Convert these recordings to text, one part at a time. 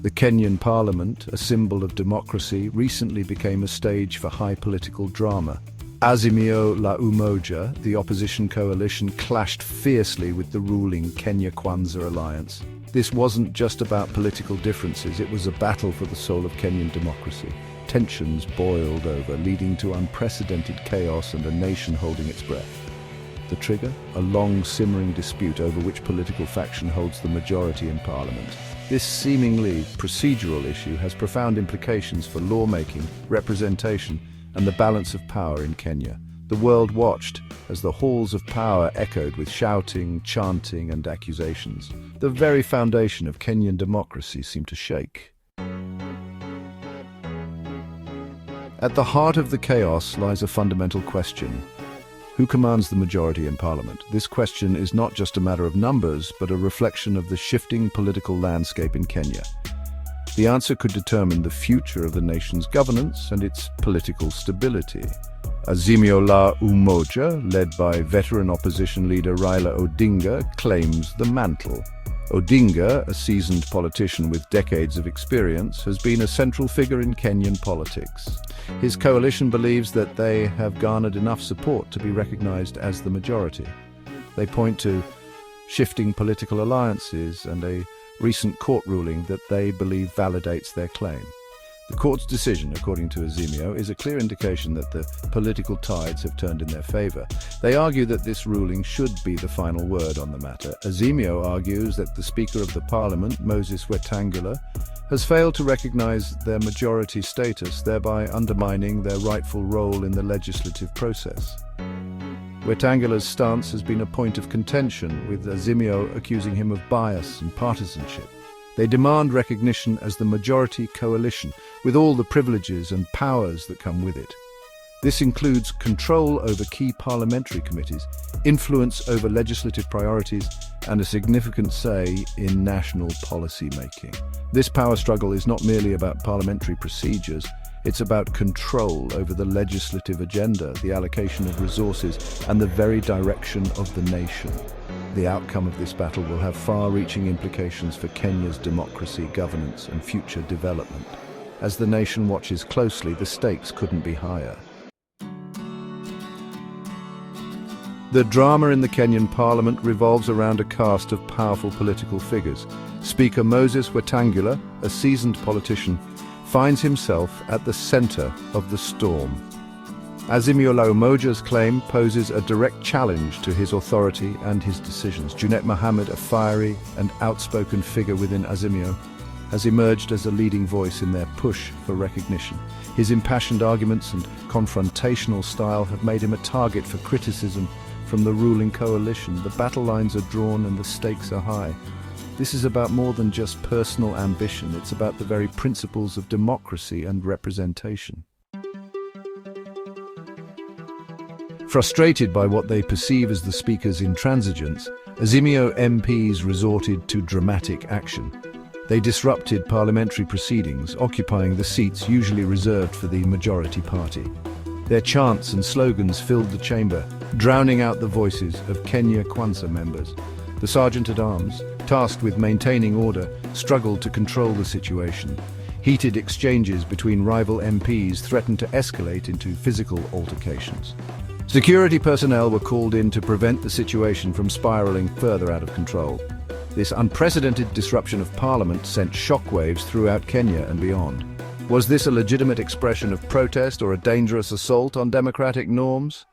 The Kenyan parliament, a symbol of democracy, recently became a stage for high political drama. Azimio la Umoja, the opposition coalition, clashed fiercely with the ruling Kenya Kwanza alliance. This wasn't just about political differences, it was a battle for the soul of Kenyan democracy. Tensions boiled over, leading to unprecedented chaos and a nation holding its breath. The trigger? A long, simmering dispute over which political faction holds the majority in parliament. This seemingly procedural issue has profound implications for lawmaking, representation, and the balance of power in Kenya. The world watched as the halls of power echoed with shouting, chanting, and accusations. The very foundation of Kenyan democracy seemed to shake. At the heart of the chaos lies a fundamental question. Who commands the majority in parliament? This question is not just a matter of numbers, but a reflection of the shifting political landscape in Kenya. The answer could determine the future of the nation's governance and its political stability. Azimio la Umoja, led by veteran opposition leader Raila Odinga, claims the mantle. Odinga, a seasoned politician with decades of experience, has been a central figure in Kenyan politics. His coalition believes that they have garnered enough support to be recognized as the majority. They point to shifting political alliances and a recent court ruling that they believe validates their claim. The court's decision, according to Azimio, is a clear indication that the political tides have turned in their favor. They argue that this ruling should be the final word on the matter. Azimio argues that the Speaker of the Parliament, Moses Wetangula, has failed to recognize their majority status, thereby undermining their rightful role in the legislative process. Wetangula's stance has been a point of contention, with Azimio accusing him of bias and partisanship. They demand recognition as the majority coalition, with all the privileges and powers that come with it. This includes control over key parliamentary committees, influence over legislative priorities, and a significant say in national policy making. This power struggle is not merely about parliamentary procedures, it's about control over the legislative agenda, the allocation of resources, and the very direction of the nation. The outcome of this battle will have far-reaching implications for Kenya's democracy, governance, and future development. As the nation watches closely, the stakes couldn't be higher. The drama in the Kenyan parliament revolves around a cast of powerful political figures. Speaker Moses Wetangula, a seasoned politician, finds himself at the center of the storm. Azimio la Umoja's claim poses a direct challenge to his authority and his decisions. Junet Mohammed, a fiery and outspoken figure within Azimio, has emerged as a leading voice in their push for recognition. His impassioned arguments and confrontational style have made him a target for criticism from the ruling coalition. The battle lines are drawn and the stakes are high. This is about more than just personal ambition. It's about the very principles of democracy and representation. Frustrated by what they perceive as the speaker's intransigence, Azimio MPs resorted to dramatic action. They disrupted parliamentary proceedings, occupying the seats usually reserved for the majority party. Their chants and slogans filled the chamber, drowning out the voices of Kenya Kwanza members. The sergeant-at-arms, tasked with maintaining order, struggled to control the situation. Heated exchanges between rival MPs threatened to escalate into physical altercations. Security personnel were called in to prevent the situation from spiraling further out of control. This unprecedented disruption of Parliament sent shockwaves throughout Kenya and beyond. Was this a legitimate expression of protest or a dangerous assault on democratic norms?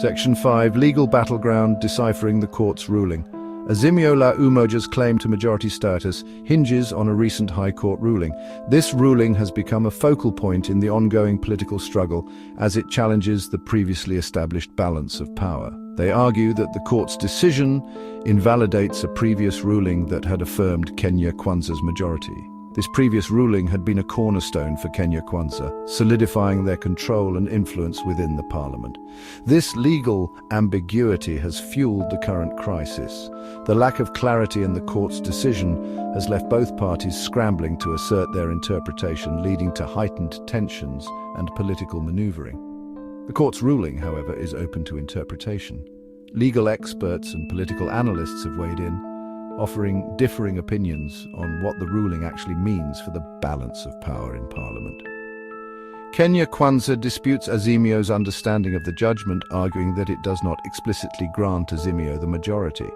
Section 5. Legal battleground deciphering the court's ruling. Azimio la Umoja's claim to majority status hinges on a recent High Court ruling. This ruling has become a focal point in the ongoing political struggle as it challenges the previously established balance of power. They argue that the court's decision invalidates a previous ruling that had affirmed Kenya Kwanza's majority. This previous ruling had been a cornerstone for Kenya Kwanza, solidifying their control and influence within the parliament. This legal ambiguity has fueled the current crisis. The lack of clarity in the court's decision has left both parties scrambling to assert their interpretation, leading to heightened tensions and political maneuvering. The court's ruling, however, is open to interpretation. Legal experts and political analysts have weighed in. offering differing opinions on what the ruling actually means for the balance of power in Parliament. Kenya Kwanza disputes Azimio's understanding of the judgment, arguing that it does not explicitly grant Azimio the majority.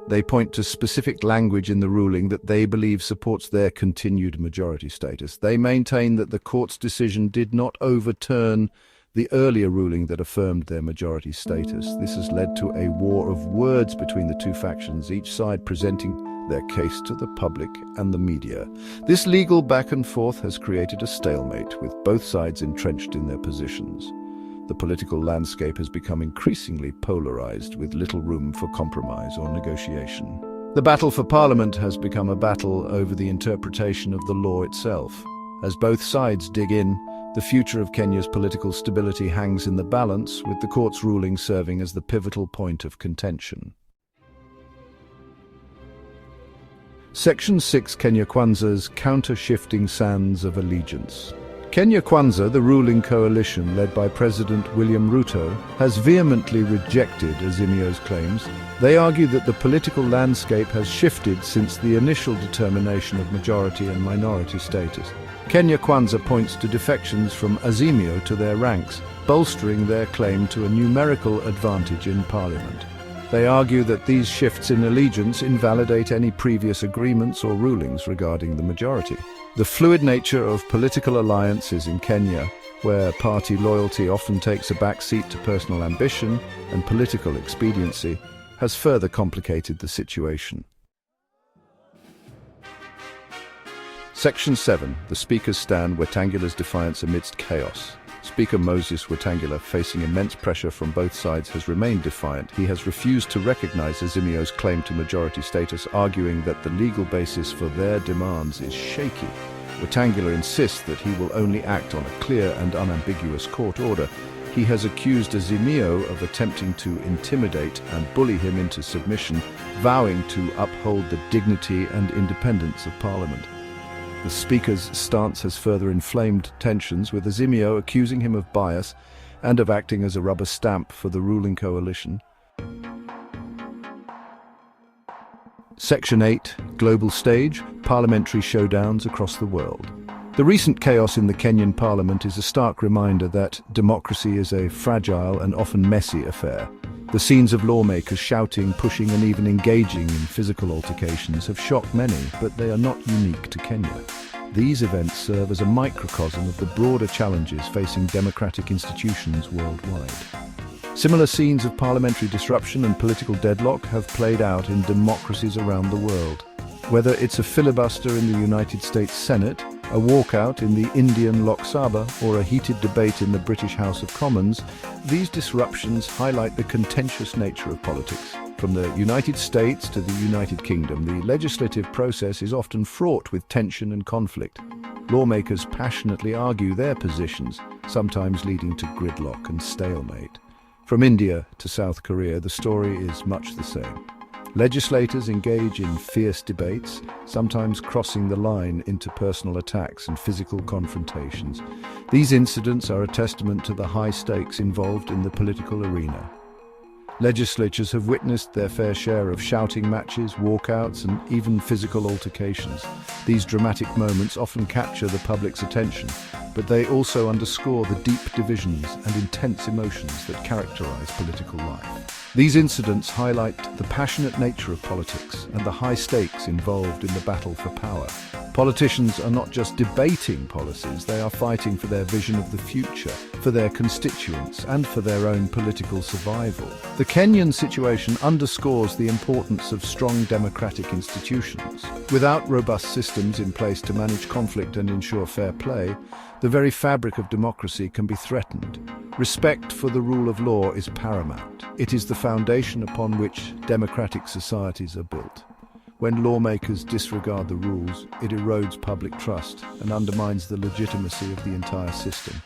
They point to specific language in the ruling that they believe supports their continued majority status. They maintain that the court's decision did not overturn the earlier ruling that affirmed their majority status. This has led to a war of words between the two factions, each side presenting their case to the public and the media. This legal back and forth has created a stalemate, with both sides entrenched in their positions. The political landscape has become increasingly polarized, with little room for compromise or negotiation. The battle for Parliament has become a battle over the interpretation of the law itself. As both sides dig in, the future of Kenya's political stability hangs in the balance, with the court's ruling serving as the pivotal point of contention. Section 6, Kenya Kwanza's Counter-Shifting Sands of Allegiance. Kenya Kwanza, the ruling coalition led by President William Ruto, has vehemently rejected Azimio's claims. They argue that the political landscape has shifted since the initial determination of majority and minority status. Kenya Kwanza points to defections from Azimio to their ranks, bolstering their claim to a numerical advantage in Parliament. They argue that these shifts in allegiance invalidate any previous agreements or rulings regarding the majority. The fluid nature of political alliances in Kenya, where party loyalty often takes a backseat to personal ambition and political expediency, has further complicated the situation. Section 7. The Speakers stand Wetangula's defiance amidst chaos. Speaker Moses Wetangula, facing immense pressure from both sides, has remained defiant. He has refused to recognize Azimio's claim to majority status, arguing that the legal basis for their demands is shaky. Wetangula insists that he will only act on a clear and unambiguous court order. He has accused Azimio of attempting to intimidate and bully him into submission, vowing to uphold the dignity and independence of Parliament. The Speaker's stance has further inflamed tensions, with Azimio accusing him of bias and of acting as a rubber stamp for the ruling coalition. Section 8. Global Stage, Parliamentary Showdowns Across the World. The recent chaos in the Kenyan Parliament is a stark reminder that democracy is a fragile and often messy affair. The scenes of lawmakers shouting, pushing and even engaging in physical altercations have shocked many, but they are not unique to Kenya. These events serve as a microcosm of the broader challenges facing democratic institutions worldwide. Similar scenes of parliamentary disruption and political deadlock have played out in democracies around the world. Whether it's a filibuster in the United States Senate, a walkout in the Indian Lok Sabha, or a heated debate in the British House of Commons, these disruptions highlight the contentious nature of politics. From the United States to the United Kingdom, the legislative process is often fraught with tension and conflict. Lawmakers passionately argue their positions, sometimes leading to gridlock and stalemate. From India to South Korea, the story is much the same. Legislators engage in fierce debates, sometimes crossing the line into personal attacks and physical confrontations. These incidents are a testament to the high stakes involved in the political arena. Legislatures have witnessed their fair share of shouting matches, walkouts, and even physical altercations. These dramatic moments often capture the public's attention, but they also underscore the deep divisions and intense emotions that characterize political life. These incidents highlight the passionate nature of politics and the high stakes involved in the battle for power. Politicians are not just debating policies, they are fighting for their vision of the future, for their constituents, and for their own political survival. The Kenyan situation underscores the importance of strong democratic institutions. Without robust systems in place to manage conflict and ensure fair play, the very fabric of democracy can be threatened. Respect for the rule of law is paramount. It is the foundation upon which democratic societies are built. When lawmakers disregard the rules, it erodes public trust and undermines the legitimacy of the entire system.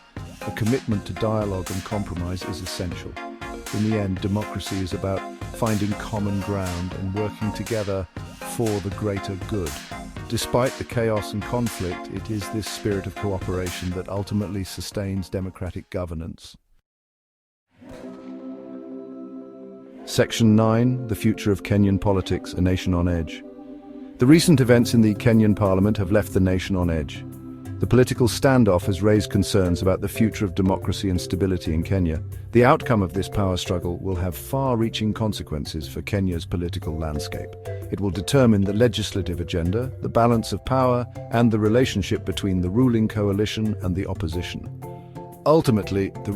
A commitment to dialogue and compromise is essential. In the end, democracy is about finding common ground and working together for the greater good. Despite the chaos and conflict, it is this spirit of cooperation that ultimately sustains democratic governance. Section 9. The Future of Kenyan Politics, A Nation on Edge. The recent events in the Kenyan parliament have left the nation on edge. The political standoff has raised concerns about the future of democracy and stability in Kenya. The outcome of this power struggle will have far-reaching consequences for Kenya's political landscape. It will determine the legislative agenda, the balance of power, and the relationship between the ruling coalition and the opposition. Ultimately, the